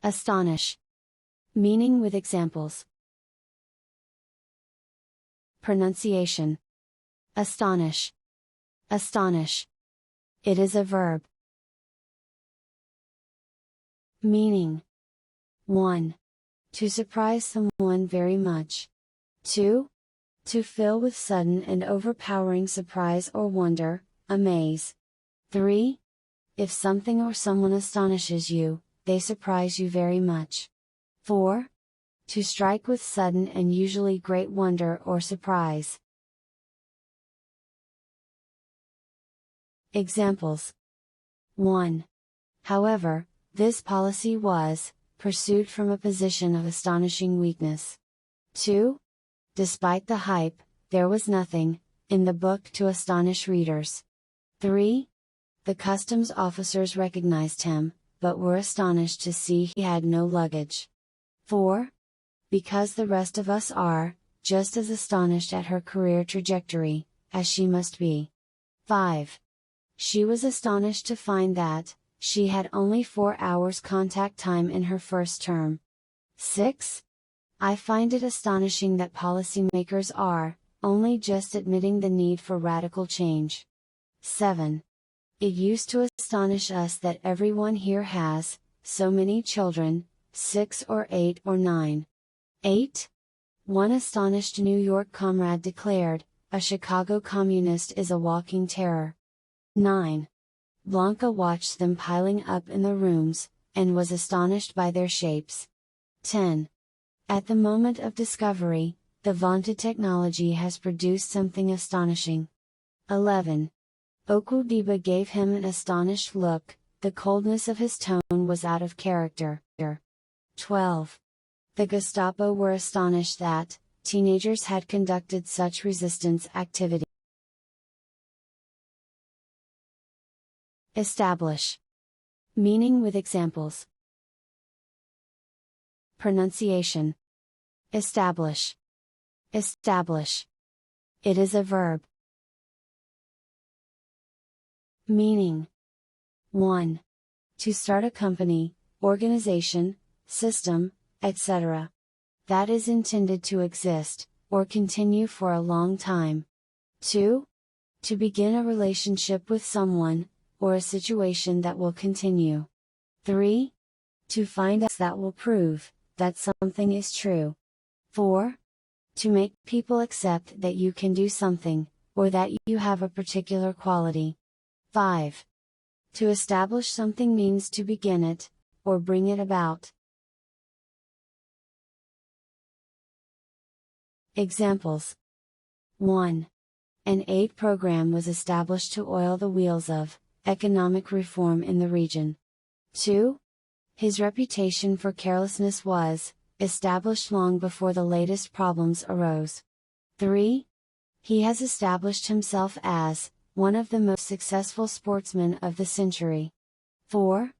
Astonish. Meaning with examples. Pronunciation. Astonish. Astonish. It is a verb. Meaning. 1. To surprise someone very much. 2. To fill with sudden and overpowering surprise or wonder, amaze. 3. If something or someone astonishes you, they surprise you very much. 4. To strike with sudden and usually great wonder or surprise. Examples. 1. However, this policy was pursued from a position of astonishing weakness. 2. Despite the hype, there was nothing in the book to astonish readers. 3. The customs officers recognized him, but were astonished to see he had no luggage. 4. Because the rest of us are just as astonished at her career trajectory as she must be. 5. She was astonished to find that she had only 4 hours contact time in her first term. 6. I find it astonishing that policymakers are only just admitting the need for radical change. 7. It used to astonish us that everyone here has so many children, 6 or 8 or 9. 8. One astonished New York comrade declared, "A Chicago communist is a walking terror." 9. Blanca watched them piling up in the rooms, and was astonished by their shapes. 10. At the moment of discovery, the vaunted technology has produced something astonishing. 11. Okudiba gave him an astonished look, the coldness of his tone was out of character. 12. The Gestapo were astonished that teenagers had conducted such resistance activity. Establish. Meaning with examples. Pronunciation. Establish. Establish. It is a verb. Meaning. 1. To start a company, organization, system, etc. that is intended to exist, or continue for a long time. 2. To begin a relationship with someone, or a situation that will continue. 3. To find out that will prove that something is true. 4. To make people accept that you can do something, or that you have a particular quality. 5. To establish something means to begin it, or bring it about. Examples. 1. An aid program was established to oil the wheels of economic reform in the region. 2. His reputation for carelessness was established long before the latest problems arose. 3. He has established himself as one of the most successful sportsmen of the century. 4.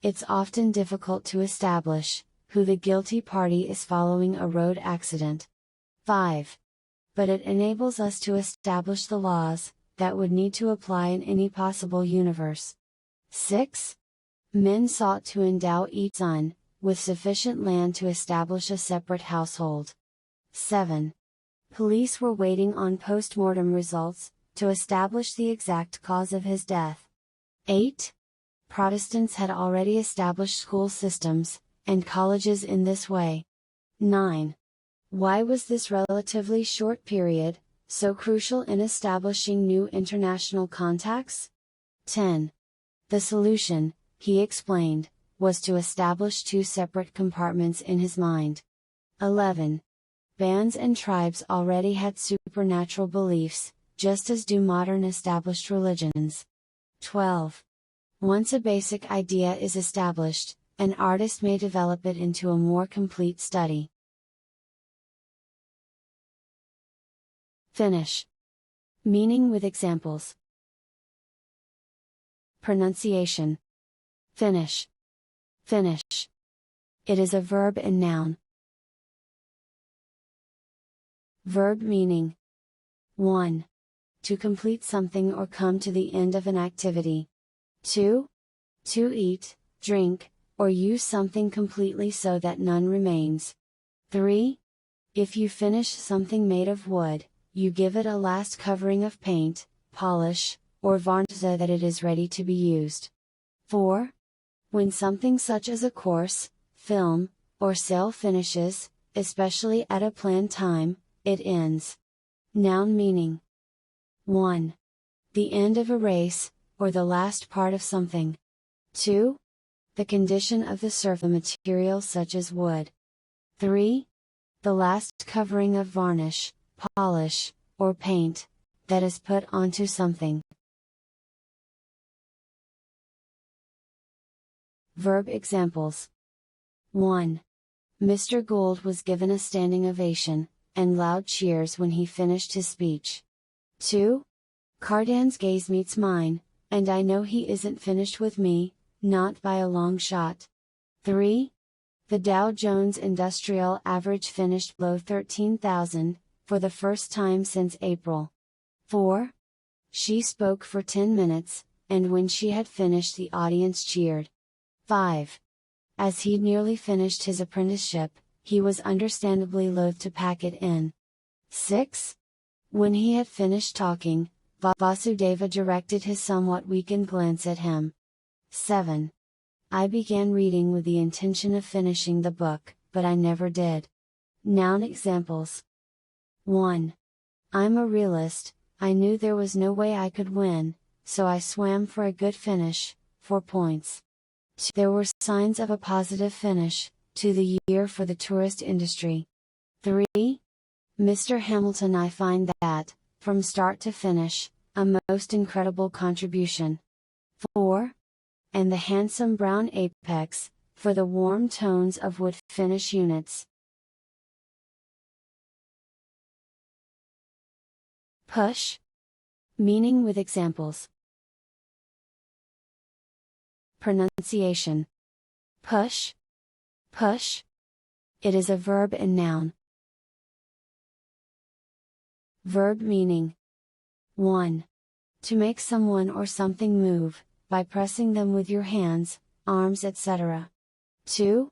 It's often difficult to establish who the guilty party is following a road accident. 5. But it enables us to establish the laws that would need to apply in any possible universe. 6. Men sought to endow each son with sufficient land to establish a separate household. 7. Police were waiting on post-mortem results to establish the exact cause of his death. 8. Protestants had already established school systems and colleges in this way. 9. Why was this relatively short period so crucial in establishing new international contacts? 10. The solution, he explained, was to establish 2 separate compartments in his mind. 11. Bands and tribes already had supernatural beliefs, just as do modern established religions. 12. Once a basic idea is established, an artist may develop it into a more complete study. Finish. Meaning with examples. Pronunciation. Finish. Finish. It is a verb and noun. Verb meaning. 1. To complete something or come to the end of an activity. 2. To eat, drink, or or use something completely so that none remains. 3. If you finish something made of wood, you give it a last covering of paint, polish, or varnish so that it is ready to be used. 4. When something such as a course, film, or sale finishes, especially at a planned time, it ends. Noun meaning. 1. The end of a race, or the last part of something. 2. The condition of the surface material such as wood. 3. The last covering of varnish, polish, or paint, that is put onto something. Verb examples. 1. Mr. Gould was given a standing ovation, and loud cheers when he finished his speech. 2. Cardan's gaze meets mine, and I know he isn't finished with me, not by a long shot. 3. The Dow Jones Industrial Average finished below 13,000, for the first time since April. 4. She spoke for 10 minutes, and when she had finished the audience cheered. 5. As he'd nearly finished his apprenticeship, he was understandably loath to pack it in. 6. When he had finished talking, Vasudeva directed his somewhat weakened glance at him. 7. I began reading with the intention of finishing the book, but I never did. Noun examples. 1. I'm a realist, I knew there was no way I could win, so I swam for a good finish, 4 points. 2. There were signs of a positive finish to the year for the tourist industry. 3. Mr. Hamilton, I find that, from start to finish, a most incredible contribution. 4. And the handsome brown apex, for the warm tones of wood finish units. Push. Meaning with examples. Pronunciation. Push. Push. It is a verb and noun. Verb meaning. 1. To make someone or something move, by pressing them with your hands, arms, etc. 2.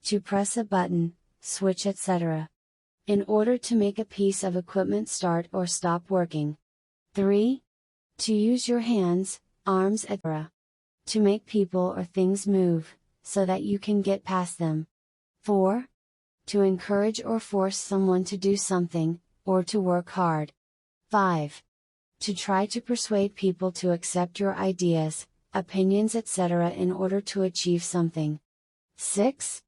To press a button, switch, etc. in order to make a piece of equipment start or stop working. 3. To use your hands, arms, etc. to make people or things move, so that you can get past them. 4. To encourage or force someone to do something, or to work hard. 5. To try to persuade people to accept your ideas, opinions, etc. in order to achieve something. 6.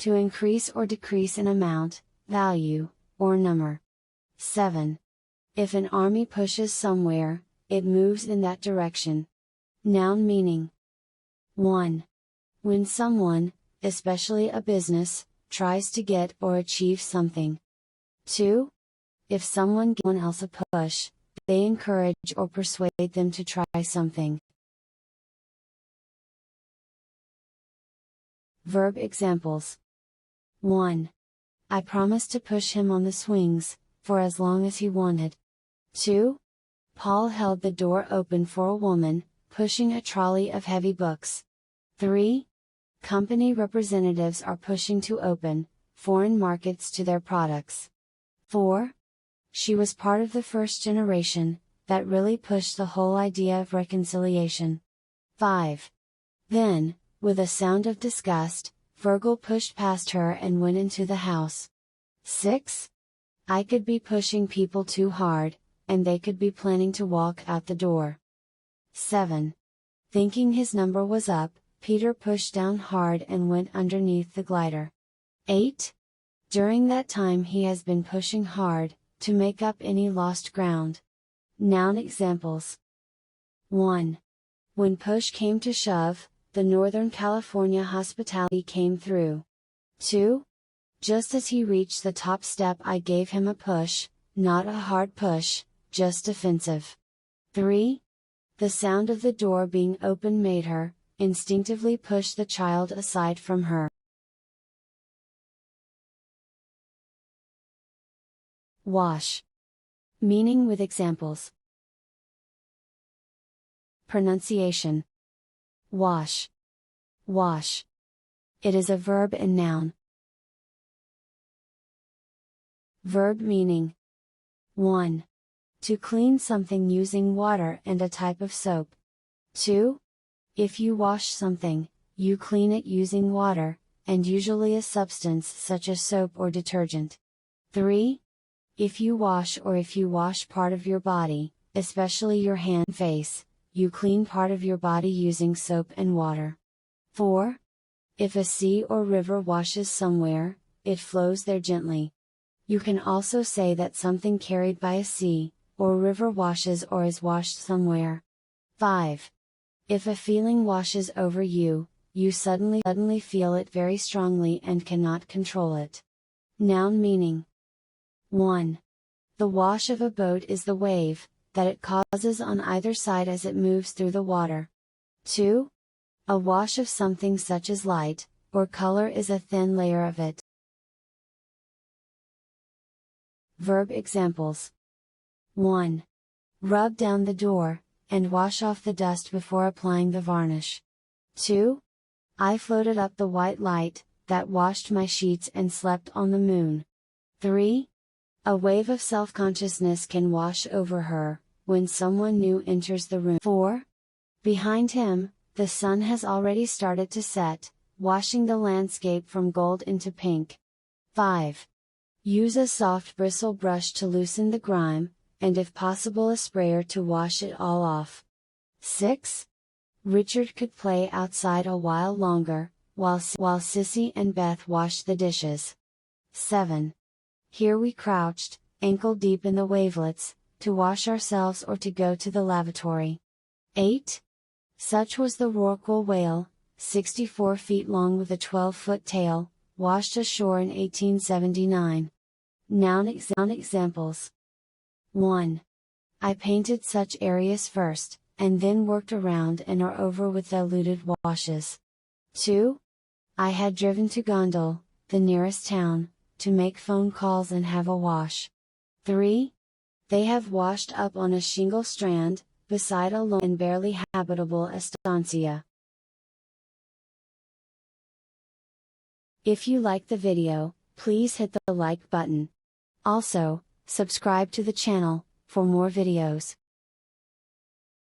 To increase or decrease in amount, value, or number. 7. If an army pushes somewhere, it moves in that direction. Noun meaning. 1. When someone, especially a business, tries to get or achieve something. 2. If someone gives someone else a push, they encourage or persuade them to try something. Verb examples. 1. I promised to push him on the swings, for as long as he wanted. 2. Paul held the door open for a woman, pushing a trolley of heavy books. 3. Company representatives are pushing to open foreign markets to their products. 4. She was part of the first generation that really pushed the whole idea of reconciliation. 5. Then, with a sound of disgust, Virgil pushed past her and went into the house. 6. I could be pushing people too hard, and they could be planning to walk out the door. 7. Thinking his number was up, Peter pushed down hard and went underneath the glider. 8. During that time he has been pushing hard, to make up any lost ground. Noun examples. 1. When push came to shove, the Northern California hospitality came through. 2. Just as he reached the top step I gave him a push, not a hard push, just defensive. 3. The sound of the door being open made her, instinctively push the child aside from her. Wash. Meaning with examples. Pronunciation. Wash. Wash. It is a verb and noun. Verb meaning. 1. To clean something using water and a type of soap. 2. If you wash something, you clean it using water, and usually a substance such as soap or detergent. 3. If you wash or if you wash part of your body, especially your hand and face, you clean part of your body using soap and water. 4. If a sea or river washes somewhere, it flows there gently. You can also say that something carried by a sea, or river washes or is washed somewhere. 5. If a feeling washes over you, you suddenly feel it very strongly and cannot control it. Noun meaning. 1. The wash of a boat is the wave that it causes on either side as it moves through the water. 2. A wash of something such as light, or color is a thin layer of it. Verb examples. 1. Rub down the door, and wash off the dust before applying the varnish. 2. I floated up the white light, that washed my sheets and slept on the moon. 3. A wave of self-consciousness can wash over her, when someone new enters the room. 4. Behind him, the sun has already started to set, washing the landscape from gold into pink. 5. Use a soft bristle brush to loosen the grime, and if possible a sprayer to wash it all off. 6. Richard could play outside a while longer, while Sissy and Beth washed the dishes. 7. Here we crouched, ankle deep in the wavelets, to wash ourselves or to go to the lavatory. 8. Such was the Rorqual whale, 64 feet long with a 12-foot tail, washed ashore in 1879. Noun examples. 1. I painted such areas first, and then worked around and are over with diluted washes. 2. I had driven to Gondal, the nearest town, to make phone calls and have a wash. 3. They have washed up on a shingle strand, beside a lone and barely habitable estancia. If you like the video, please hit the like button. Also, subscribe to the channel, for more videos.